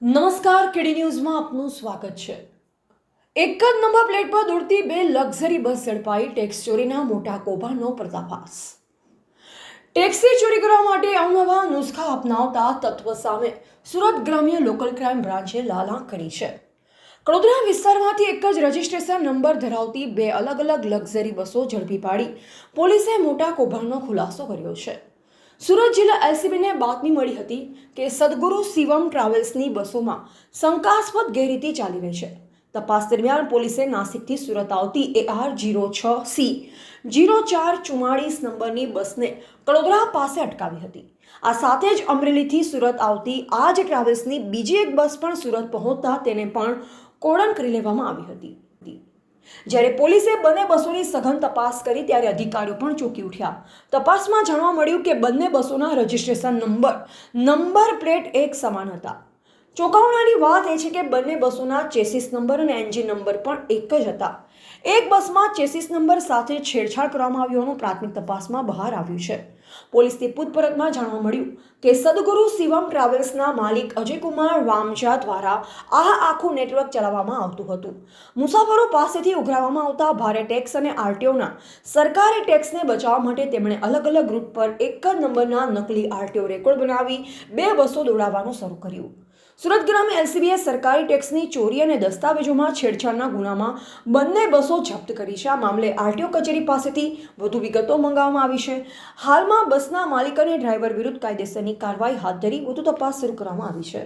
નમસ્કાર, કેડી ન્યૂઝમાં આપનું સ્વાગત છે। એક જ નંબર પ્લેટ પર દોડતી બે લક્ઝરી બસ ઝડપાઈ, ટેક્સ ચોરીના મોટા કૌભાંડનો પર્દાફાશ। ટેક્સી ચોરી કરવા માટે અવનવા નુસ્ખા અપનાવતા તત્વ સામે સુરત ગ્રામ્ય લોકલ ક્રાઇમ બ્રાન્ચે લાલાંક કરી છે। કડોદરા વિસ્તારમાંથી એક જ રજિસ્ટ્રેશન નંબર ધરાવતી બે અલગ અલગ લક્ઝરી બસો ઝડપી પાડી પોલીસે મોટા કૌભાંડનો ખુલાસો કર્યો છે। સુરત જિલ્લા એલસીબીને બાતમી મળી હતી કે સદગુરુ શિવમ ટ્રાવેલ્સની બસોમાં શંકાસ્પદ ગેરરીતિ ચાલી રહી છે। તપાસ દરમિયાન પોલીસે નાસિકથી સુરત આવતી AR06C 0444 નંબરની બસને કડોદરા પાસે અટકાવી હતી। આ સાથે જ અમરેલીથી સુરત આવતી આ જ ટ્રાવેલ્સની બીજી એક બસ પણ સુરત પહોંચતા તેને પણ કોર્ડન કરી લેવામાં આવી હતી। જ્યારે પોલીસે બંને બસોની સઘન તપાસ કરી ત્યારે અધિકારીઓ પણ ચોંકી ઉઠ્યા। તપાસમાં જાણવા મળ્યું કે બંને બસોના રજિસ્ટ્રેશન નંબર પ્લેટ એક સમાન હતા। ચોંકાવનારી વાત એ છે કે બંને બસોના ચેસિસ નંબર અને એન્જિન નંબર પણ એક જ હતા। એક બસમાં ચેસિસ નંબર સાથે છેડછાડ કરવામાં આવી હોવાનું પ્રાથમિક તપાસમાં બહાર આવ્યું છે। પોલીસની પૂછપરછમાં જાણવા મળ્યું કે સદગુરુ શિવમ ટ્રાવેલ્સના માલિક અજયકુમાર વામજા દ્વારા આ આખું નેટવર્ક ચલાવવામાં આવતું હતું। મુસાફરો પાસેથી ઉઘરાવવામાં આવતા ભારે ટેક્સ અને આરટીઓના સરકારી ટેક્સને બચાવવા માટે તેમણે અલગ અલગ રૂટ પર એક જ નંબરના નકલી આરટીઓ રેકોર્ડ બનાવી બે બસો દોડાવવાનું શરૂ કર્યું। સુરત ગ્રામ્ય એલસીબીએ સરકારી ટેક્સની ચોરી અને દસ્તાવેજોમાં છેડછાડના ગુનામાં બંને બસો જપ્ત કરી છે। આ મામલે આરટીઓ કચેરી પાસેથી વધુ વિગતો મંગાવવામાં આવી છે। હાલમાં બસના માલિક અને ડ્રાઈવર વિરુદ્ધ કાયદેસરની કાર્યવાહી હાથ ધરી વધુ તપાસ શરૂ કરવામાં આવી છે।